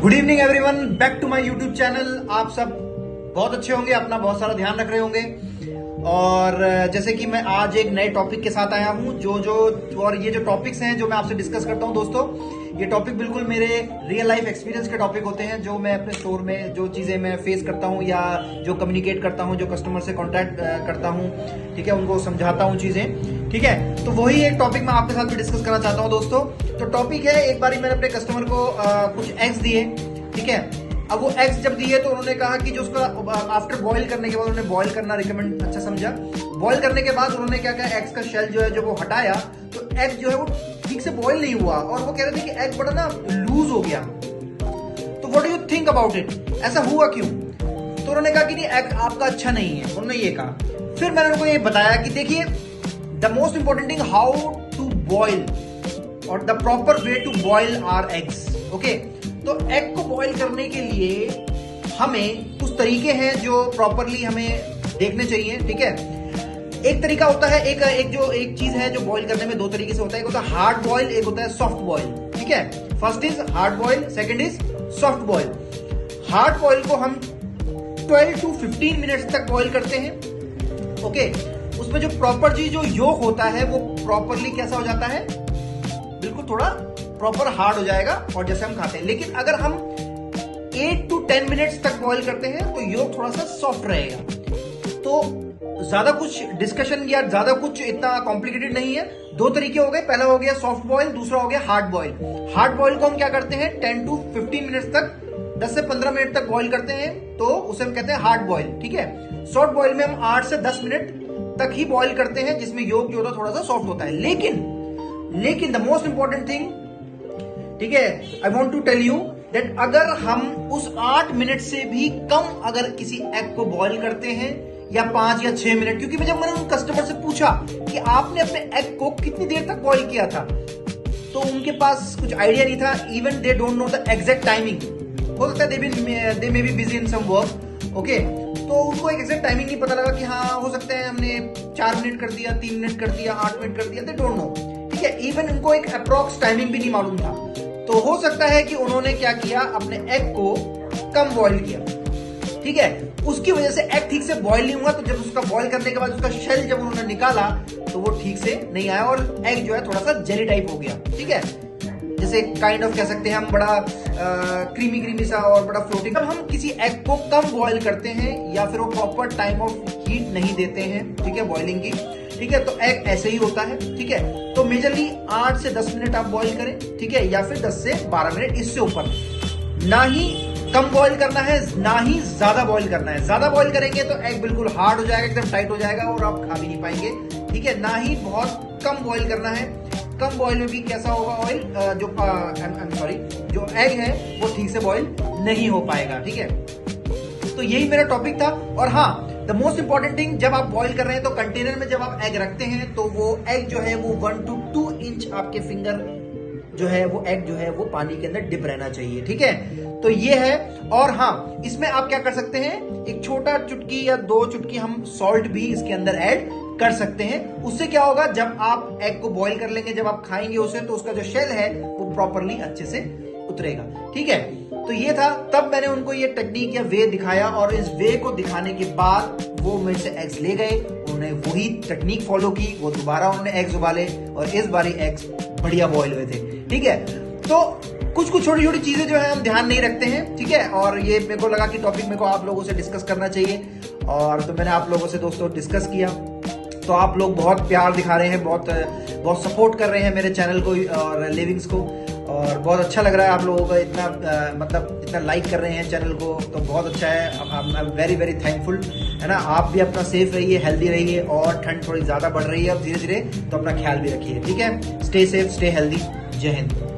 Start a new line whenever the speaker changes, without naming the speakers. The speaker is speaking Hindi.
Good evening everyone, back to my YouTube channel. आप सब बहुत अच्छे होंगे, अपना बहुत सारा ध्यान रख रहे होंगे। और जैसे कि मैं आज एक नए टॉपिक के साथ आया हूं और ये जो टॉपिक्स हैं जो मैं आपसे डिस्कस करता हूं दोस्तों, ये टॉपिक बिल्कुल मेरे रियल लाइफ एक्सपीरियंस के टॉपिक होते हैं। जो मैं अपने स्टोर में जो चीजें मैं फेस करता हूं या जो कम्युनिकेट करता हूं, जो कस्टमर से कॉन्टैक्ट करता हूं, ठीक है, उनको समझाता हूं चीजें, ठीक है। तो वही एक टॉपिक मैं आपके साथ भी डिस्कस करना चाहता हूं दोस्तों। तो टॉपिक है, एक बार मैंने अपने कस्टमर को कुछ एग्स दिए, ठीक है। अब वो एग्स जब दिए तो उन्होंने कहा कि जो उसका आफ्टर बॉईल करने के बाद उन्होंने बॉईल करना रिकमेंड अच्छा समझा। बॉईल करने के बाद उन्होंने क्या किया, एग्स का शेल जो है जो वो हटाया, तो एग जो है वो ठीक से बॉईल नहीं हुआ और वो कह रहे थे कि एग बड़ा ना लूज हो गया। तो what do you think about it, ऐसा हुआ क्यों? तो उन्होंने कहा कि नहीं, एग आपका अच्छा नहीं है, उन्होंने ये कहा। फिर मैंने उनको ये बताया कि देखिए, the most important thing how to boil और the proper way to boil our eggs, okay. तो एग को बॉईल करने के लिए हमें कुछ तरीके हैं जो प्रॉपरली हमें देखने चाहिए, ठीक है। एक तरीका होता है, एक चीज है जो बॉईल करने में दो तरीके से होता है। एक होता है हार्ड बॉईल, एक होता है सॉफ्ट बॉईल, ठीक है। First is hard boil, second is soft boil. Hard boil को हम 12 to 15 मिनट्स तक बॉईल करते हैं, ओके। उसमें जो प्रॉपर जी जो योक होता है वो प्रॉपरली कैसा हो जाता है, बिल्कुल थोड़ा प्रॉपर हार्ड हो जाएगा और जैसे हम खाते हैं। लेकिन अगर हम 8 to 10 मिनट्स तक बॉईल करते हैं तो योक थोड़ा सा सॉफ्ट रहेगा। तो ज्यादा कुछ डिस्कशन या ज्यादा कुछ इतना कॉम्प्लिकेटेड नहीं है। दो तरीके हो गए, पहला हो गया सॉफ्ट बॉईल, दूसरा हो गया हार्ड बॉईल। हार्ड बॉईल को हम क्या करते हैं, 10 to 15 मिनट्स तक, 10 से 15 मिनट तक बॉईल करते हैं, तो उसे हम कहते हैं हार्ड बॉईल, ठीक है। सॉफ्ट बॉईल में हम 8 से 10 मिनट तक ही बॉईल करते हैं, जिसमें योक जो होता है थोड़ा सा सॉफ्ट होता है। लेकिन द मोस्ट इंपॉर्टेंट थिंग, ठीक है, I want to tell you that अगर हम उस 8 मिनट से भी कम अगर किसी एग को बॉईल करते हैं या 5 या 6 मिनट, क्योंकि जब मैंने उन कस्टमर से पूछा कि आपने अपने एग को कितनी देर तक बॉईल किया था, तो उनके पास कुछ आइडिया नहीं था। Even they don't know the exact timing. हो सकता है they may be busy in some work, okay. तो उनको एक एग्जैक्ट टाइमिंग नहीं पता लगा कि हाँ हो सकता है हमने 4 मिनट कर दिया, 3 मिनट कर दिया, 8 मिनट कर दिया, दे डोंट नो, ठीक है। इवन उनको एक अप्रॉक्स टाइमिंग भी नहीं मालूम था। तो हो सकता है कि उन्होंने क्या किया, अपने एग को कम बॉईल किया, ठीक है। उसकी वजह से एग ठीक से बॉईल नहीं हुआ। तो जब उसका बॉईल करने के बाद उसका शेल जब उन्होंने निकाला तो वो ठीक से नहीं आया और एग जो है थोड़ा सा जेली टाइप हो गया, ठीक है। जैसे काइंड ऑफ कह सकते हैं हम, बड़ा क्रीमी सा और बड़ा फ्लोटिंग। जब हम किसी एग को कम बॉईल करते हैं या फिर वो प्रॉपर टाइम ऑफ हीट नहीं देते हैं, ठीक है, बॉइलिंग की, ठीक है, तो एग ऐसे ही होता है, ठीक है। तो मेजरली 8 से 10 मिनट आप बॉईल करें, ठीक है, या फिर 10 से 12 मिनट, इससे ऊपर ना ही कम बॉईल करना है, ना ही ज्यादा बॉईल करना है। ज्यादा बॉईल करेंगे तो एग बिल्कुल हार्ड हो जाएगा, एकदम टाइट हो जाएगा और आप खा भी नहीं पाएंगे, ठीक है। ना ही बहुत कम बॉईल करना है। कम बॉईल में भी कैसा होगा, ऑयल जो एग है वो ठीक से बॉईल नहीं हो पाएगा, ठीक है। तो यही मेरा टॉपिक था। और हाँ, द मोस्ट इंपॉर्टेंट थिंग, जब आप बॉईल कर रहे हैं तो कंटेनर में जब आप एग रखते हैं तो वो एग जो है वो 1 to 2 इंच आपके फिंगर जो है वो एग जो है वो पानी के अंदर डिप रहना चाहिए, ठीक है। तो ये है। और हाँ, इसमें आप क्या कर सकते हैं, एक छोटा चुटकी या 2 चुटकी हम सॉल्ट भी इसके अंदर ऐड कर सकते हैं। उससे क्या होगा, जब आप एग को बॉईल कर लेंगे, जब आप खाएंगे उसे, तो उसका जो शेल है वो प्रॉपरली अच्छे से उतरेगा, ठीक है। तो ये था, तब मैंने उनको ये टेक्निक या वे दिखाया और इस वे को दिखाने के बाद वो मेरे से एग्स ले गए। उन्होंने वही टेक्निक फॉलो की, वो दोबारा उन्होंने एग्स उबाले और इस बारी एग्स बढ़िया बॉईल हुए थे, ठीक है। तो कुछ छोटी छोटी चीजें जो है हम ध्यान नहीं रखते हैं, ठीक है। और ये मेरे को लगा कि टॉपिक मेरे को आप लोगों से डिस्कस करना चाहिए, और तो मैंने आप लोगों से दोस्तों डिस्कस किया। तो आप लोग बहुत प्यार दिखा रहे हैं, बहुत सपोर्ट कर रहे हैं मेरे चैनल को और लिविंग्स को, और बहुत अच्छा लग रहा है आप लोगों को इतना लाइक कर रहे हैं चैनल को, तो बहुत अच्छा है। I am very very thankful, है ना। आप भी अपना सेफ रहिए, हेल्दी रहिए, और ठंड थोड़ी ज्यादा बढ़ रही है अब धीरे धीरे, तो अपना ख्याल भी रखिए, ठीक है। Stay safe, stay healthy. जय हिंद।